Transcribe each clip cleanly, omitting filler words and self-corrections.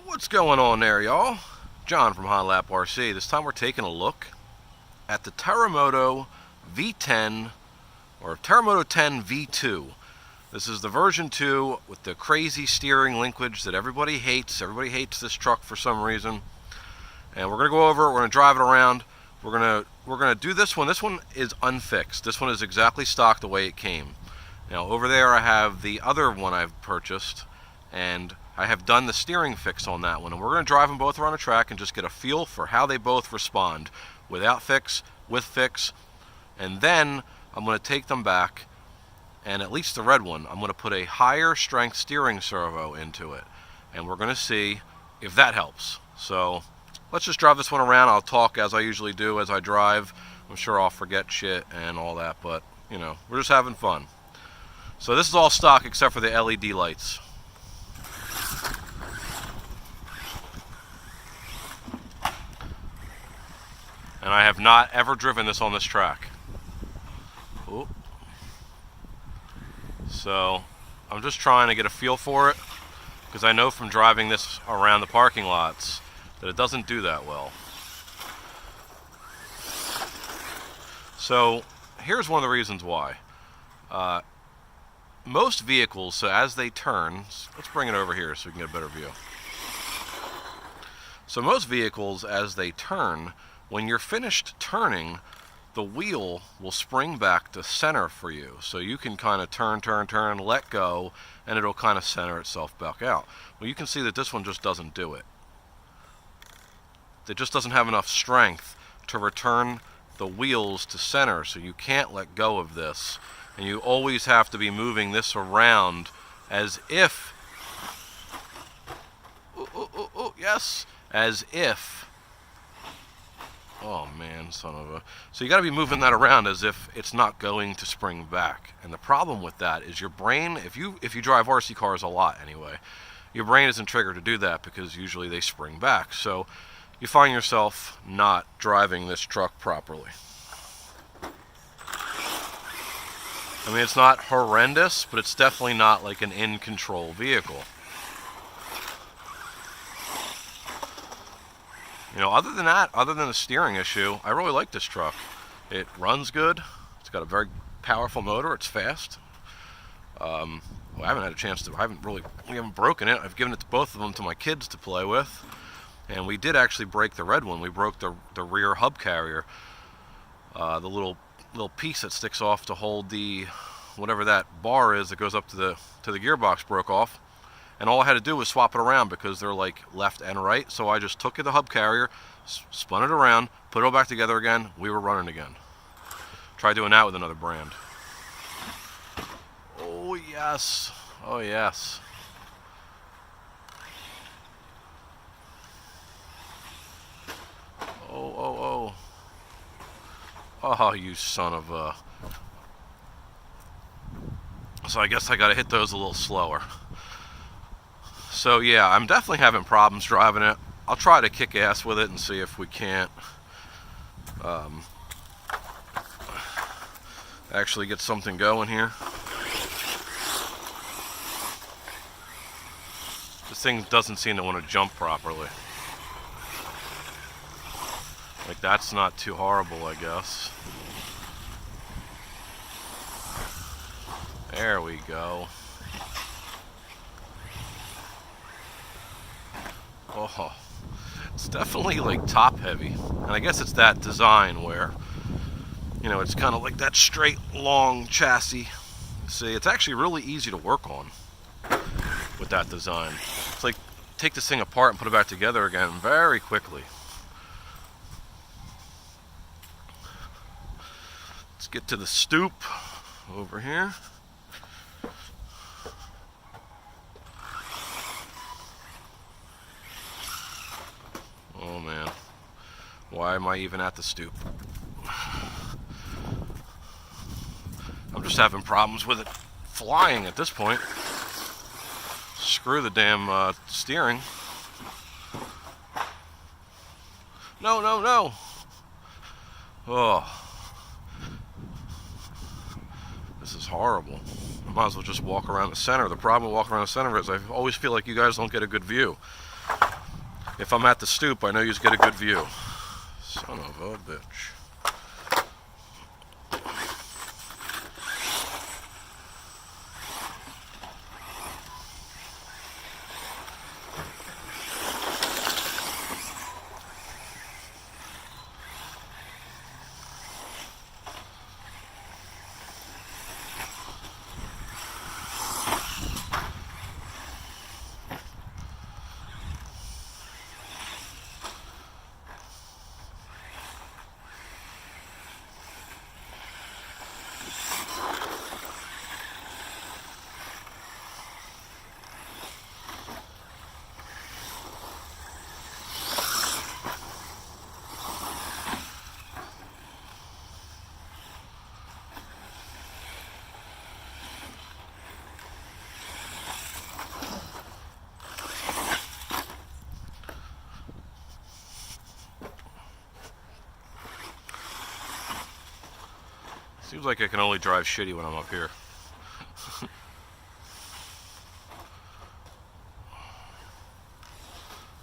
What's going on there, y'all? John from Honlap RC. This time we're taking a look at the Terremoto V10 or Terremoto 10 V2. This is the version 2 with the crazy steering linkage that everybody hates. Everybody hates this truck for some reason. And we're going to go over it. We're going to drive it around. We're going to do this one. This one is unfixed. This one is exactly stock the way it came. Now over there I have the other one I've purchased, and I have done the steering fix on that one, and we're going to drive them both around the track and just get a feel for how they both respond, without fix, with fix, and then I'm going to take them back, and at least the red one, I'm going to put a higher strength steering servo into it, and we're going to see if that helps. So let's just drive this one around. I'll talk as I usually do as I drive. I'm sure I'll forget shit and all that, but you know, we're just having fun. So this is all stock except for the LED lights. And I have not ever driven this on this track. Ooh. So I'm just trying to get a feel for it, because I know from driving this around the parking lots that it doesn't do that well. So here's one of the reasons why. Most vehicles, so as they turn, let's bring it over here so we can get a better view. So most vehicles, as they turn, when you're finished turning, the wheel will spring back to center for you. So you can kind of turn, let go, and it'll kind of center itself back out. Well, you can see that this one just doesn't do it. It just doesn't have enough strength to return the wheels to center, so you can't let go of this. And you always have to be moving this around as if, yes, as if, oh man, son of a, so you got to be moving that around as if it's not going to spring back. And the problem with that is your brain, if you drive RC cars a lot anyway, your brain isn't triggered to do that because usually they spring back. So you find yourself not driving this truck properly. I mean, it's not horrendous, but it's definitely not like an in-control vehicle. You know, other than that, other than the steering issue, I really like this truck. It runs good. It's got a very powerful motor. It's fast. Well, I haven't had a chance to, we haven't broken it. I've given it to both of them to my kids to play with. And we did actually break the red one. We broke the rear hub carrier. The little piece that sticks off to hold the, whatever that bar is that goes up to the gearbox, broke off. And all I had to do was swap it around because they're like left and right. So I just took the hub carrier, spun it around, put it all back together again. We were running again. Try doing that with another brand. Oh yes, oh yes. Oh. Oh, you son of a... So I guess I gotta hit those a little slower. So yeah, I'm definitely having problems driving it. I'll try to kick ass with it and see if we can't actually get something going here. This thing doesn't seem to want to jump properly. Like, that's not too horrible, I guess. There we go. Oh, it's definitely like top heavy. And I guess it's that design where, you know, it's kind of like that straight, long chassis. See, it's actually really easy to work on with that design. It's like, take this thing apart and put it back together again very quickly. Let's get to the stoop over here. Oh man, why am I even at the stoop? I'm just having problems with it flying at this point. Screw the damn steering. No. Oh. This is horrible. I might as well just walk around the center. The problem with walking around the center is I always feel like you guys don't get a good view. if I'm at the stoop, I know you get a good view. Son of a bitch. Seems like I can only drive shitty when I'm up here.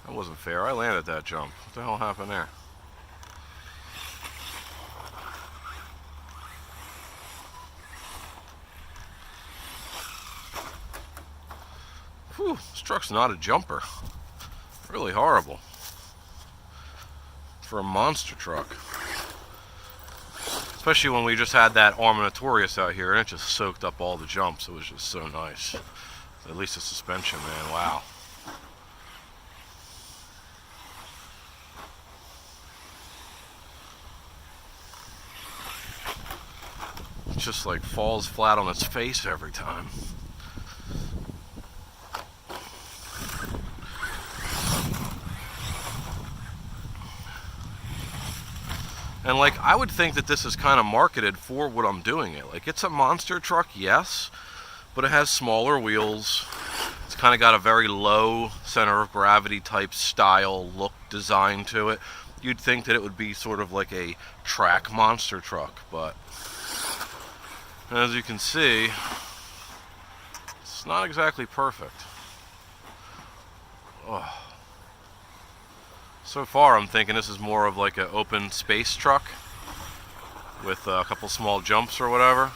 That wasn't fair. I landed that jump. What the hell happened there? Whew, this truck's not a jumper. Really horrible. For a monster truck. Especially when we just had that Arminatorius out here and it just soaked up all the jumps. It was just so nice. At least the suspension, man. Wow. It just like falls flat on its face every time. And like, I would think that this is kind of marketed for what I'm doing it. Like, it's a monster truck, yes, but it has smaller wheels. It's kind of got a very low center of gravity type style look design to it. You'd think that it would be sort of like a track monster truck, but as you can see, it's not exactly perfect. Oh. So far, I'm thinking this is more of like an open space truck with a couple small jumps or whatever.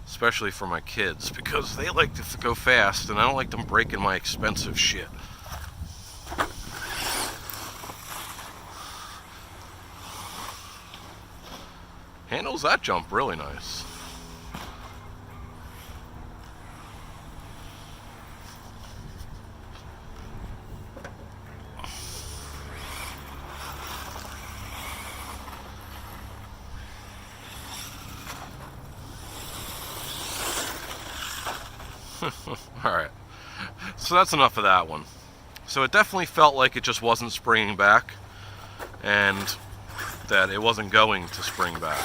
Especially for my kids, because they like to go fast and I don't like them breaking my expensive shit. Handles that jump really nice. Alright, so that's enough of that one. So it definitely felt like it just wasn't springing back, and that it wasn't going to spring back.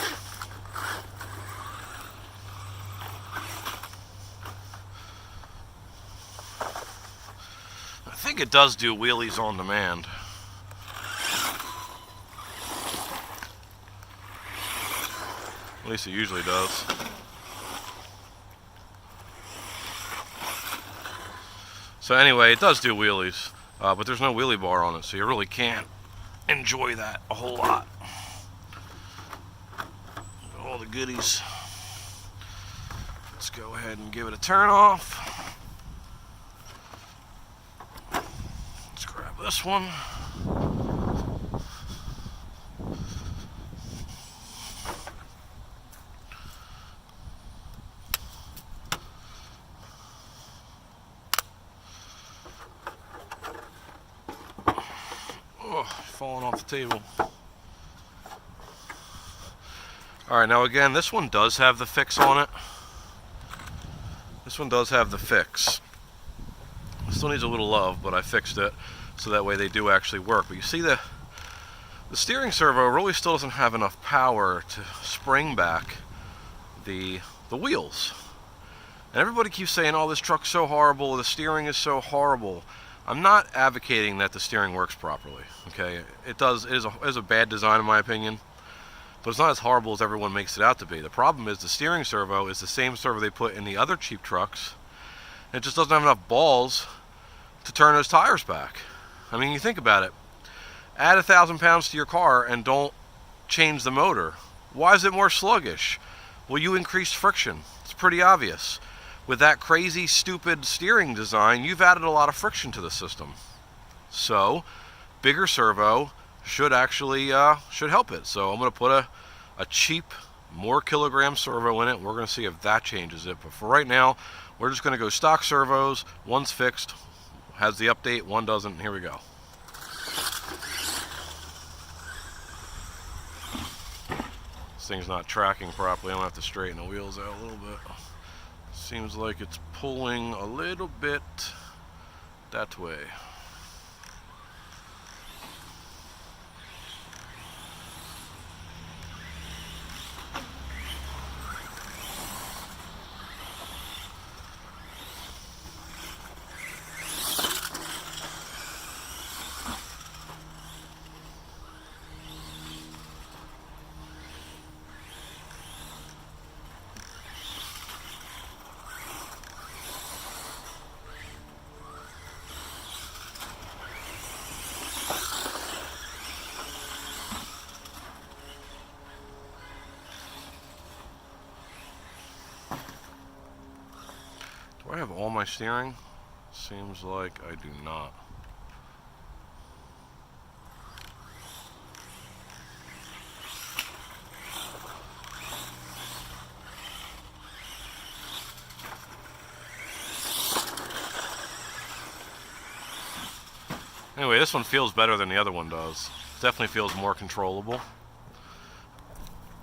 I think it does do wheelies on demand. At least it usually does. So anyway, it does do wheelies, but there's no wheelie bar on it, so you really can't enjoy that a whole lot. All the goodies. Let's go ahead and give it a turn off. Let's grab this one. Falling off the table. Alright, now again, this one does have the fix on it. This one does have the fix. It still needs a little love, but I fixed it so that way they do actually work. But you see the steering servo really still doesn't have enough power to spring back the wheels. And everybody keeps saying, oh, this truck's so horrible, the steering is so horrible. I'm not advocating that the steering works properly, okay? It is a bad design in my opinion, but it's not as horrible as everyone makes it out to be. The problem is the steering servo is the same servo they put in the other cheap trucks, It just doesn't have enough balls to turn those tires back. I mean, you think about it. Add 1,000 pounds to your car and don't change the motor. Why is it more sluggish? Well, you increased friction. It's pretty obvious. With that crazy, stupid steering design, you've added a lot of friction to the system. So, bigger servo should actually should help it. So I'm going to put a cheap, more kilogram servo in it. We're going to see if that changes it. But for right now, we're just going to go stock servos. One's fixed, has the update, one doesn't. Here we go. This thing's not tracking properly. I'm going to have to straighten the wheels out a little bit. Seems like it's pulling a little bit that way. Do I have all my steering? Seems like I do not. Anyway, this one feels better than the other one does. Definitely feels more controllable.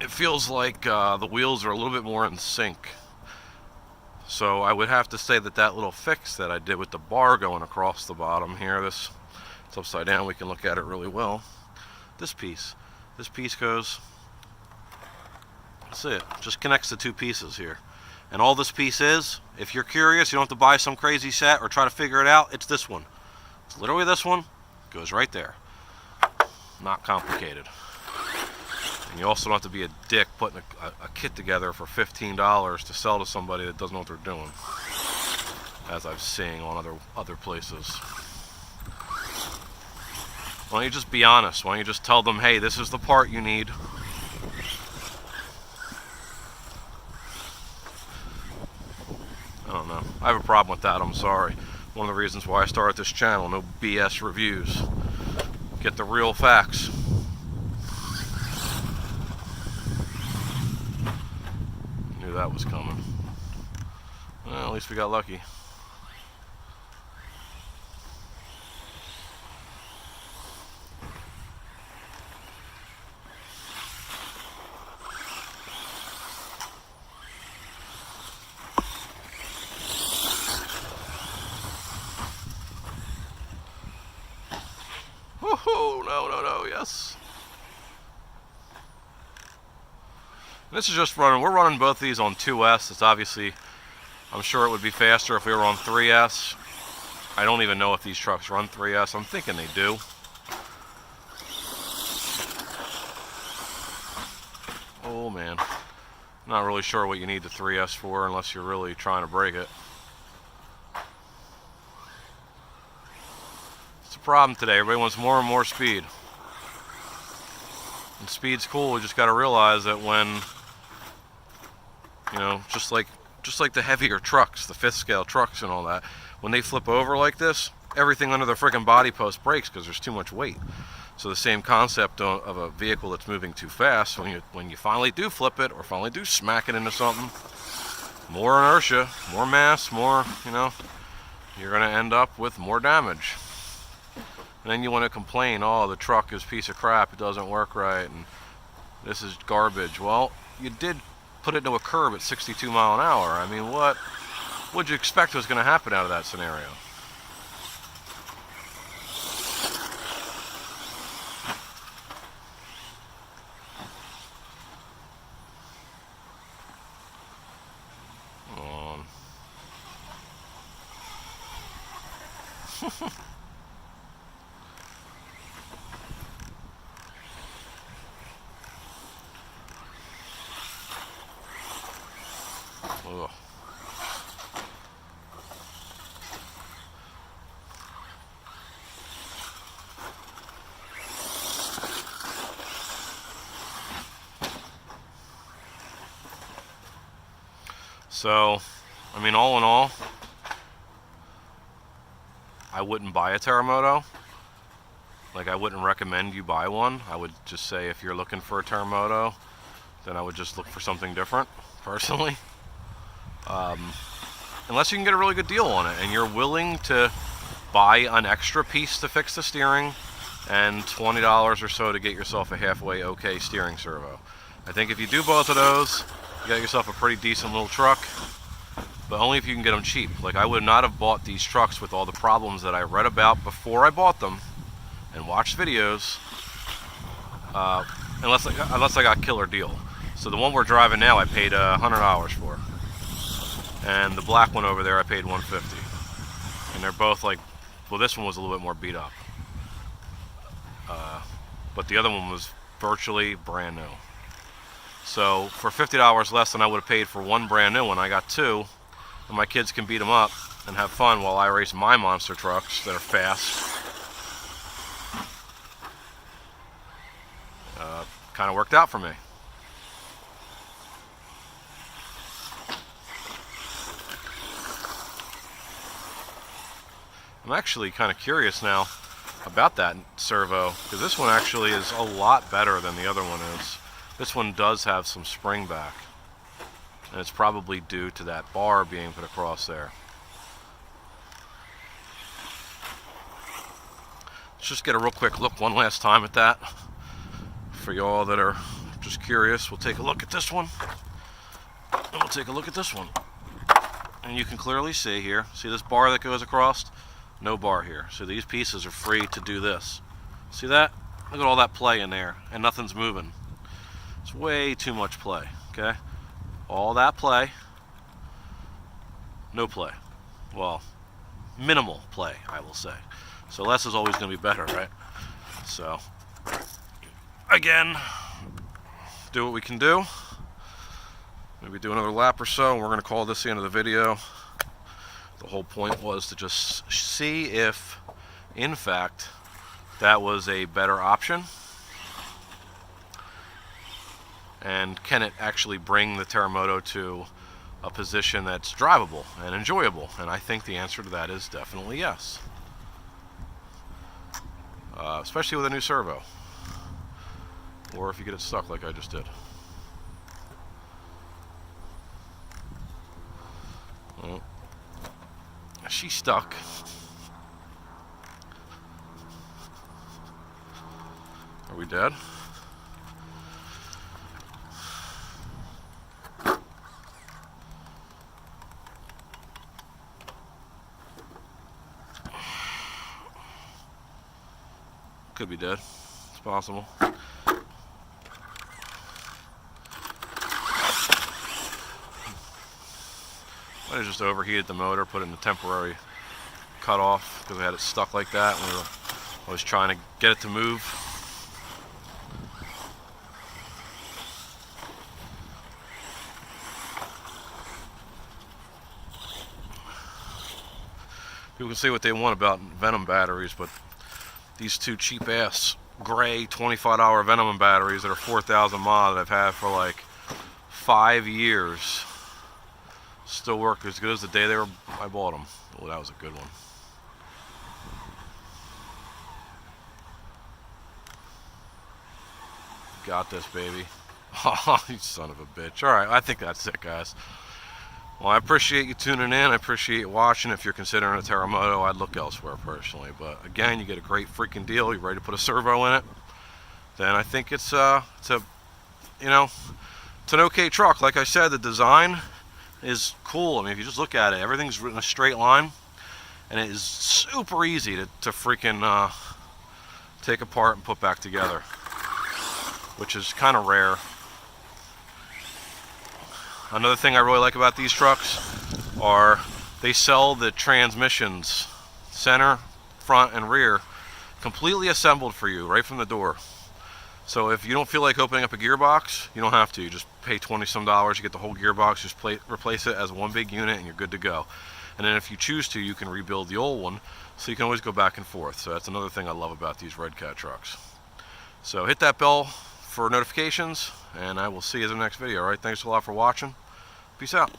It feels like the wheels are a little bit more in sync. So I would have to say that that little fix that I did with the bar going across the bottom here, it's upside down, we can look at it really well. This piece goes, that's it, just connects the two pieces here. And all this piece is, if you're curious, you don't have to buy some crazy set or try to figure it out, it's this one. It's literally this one, goes right there. Not complicated. And you also don't have to be a dick putting a kit together for $15 to sell to somebody that doesn't know what they're doing, as I've seen on other places. Why don't you just be honest? Why don't you just tell them, hey, this is the part you need. I don't know. I have a problem with that, I'm sorry. One of the reasons why I started this channel, no BS reviews. Get the real facts. That was coming. Well, at least we got lucky. Woohoo! No, yes. This is just running, we're running both these on 2S. It's obviously, I'm sure it would be faster if we were on 3S. I don't even know if these trucks run 3S. I'm thinking they do. Oh man. I'm not really sure what you need the 3S for unless you're really trying to break it. It's a problem today. Everybody wants more and more speed. And speed's cool, we just gotta realize that when, you know, just like the heavier trucks, the 5th scale trucks and all that, when they flip over like this, everything under the freaking body post breaks because there's too much weight. So the same concept of a vehicle that's moving too fast, when you finally do flip it or finally do smack it into something, more inertia, more mass, more, you know, you're going to end up with more damage. And then you want to complain, oh, the truck is a piece of crap, it doesn't work right, and this is garbage. Well, you did put it into a curb at 62 mile an hour. I mean, what would you expect was going to happen out of that scenario? Come on. Ugh. So, I mean, all in all, I wouldn't buy a Terremoto. Like, I wouldn't recommend you buy one. I would just say if you're looking for a Terremoto, then I would just look for something different, personally. Unless you can get a really good deal on it and you're willing to buy an extra piece to fix the steering and $20 or so to get yourself a halfway okay steering servo. I think if you do both of those, you got yourself a pretty decent little truck, but only if you can get them cheap. Like, I would not have bought these trucks with all the problems that I read about before I bought them and watched videos, unless I got a killer deal. So the one we're driving now, I paid $100 for, and the black one over there I paid $150, and they're both like, well, this one was a little bit more beat up, but the other one was virtually brand new. So for $50 less than I would have paid for one brand new one, I got two, and my kids can beat them up and have fun while I race my monster trucks that are fast. Kind of worked out for me. I'm actually kind of curious now about that servo, because this one actually is a lot better than the other one is. This one does have some spring back, and it's probably due to that bar being put across there. Let's just get a real quick look one last time at that. For y'all that are just curious, we'll take a look at this one, and we'll take a look at this one. And you can clearly see here, see this bar that goes across? No bar here. So these pieces are free to do this. See that? Look at all that play in there, and nothing's moving. It's way too much play, okay? All that play, no play. Well, minimal play, I will say. So less is always going to be better, right? So, again, do what we can do. Maybe do another lap or so, and we're going to call this the end of the video. The whole point was to just see if, in fact, that was a better option. And can it actually bring the Terremoto to a position that's drivable and enjoyable? And I think the answer to that is definitely yes. Especially with a new servo. Or if you get it stuck like I just did. Well, she's stuck. Are we dead? Could be dead. It's possible. I just overheated the motor, put it in the temporary cutoff because I had it stuck like that. I was trying to get it to move. People can say what they want about Venom batteries, but these two cheap ass gray $25 Venom batteries that are 4,000 mod that I've had for like 5 years still work as good as the day I bought them. Well, that was a good one. Got this, baby. Oh, you son of a bitch. Alright, I think that's it, guys. Well, I appreciate you tuning in. I appreciate you watching. If you're considering a Terremoto, I'd look elsewhere personally. But again, you get a great freaking deal. You're ready to put a servo in it. Then I think it's an okay truck. Like I said, the design is cool. I mean, if you just look at it, everything's in a straight line, and it is super easy to freaking take apart and put back together, which is kind of rare. Another thing I really like about these trucks are they sell the transmissions, center, front, and rear, completely assembled for you right from the door. So if you don't feel like opening up a gearbox, you don't have to. You just pay $20-some, you get the whole gearbox, just replace it as one big unit, and you're good to go. And then if you choose to, you can rebuild the old one, so you can always go back and forth. So that's another thing I love about these Redcat trucks. So hit that bell for notifications, and I will see you in the next video. All right, thanks a lot for watching. Peace out.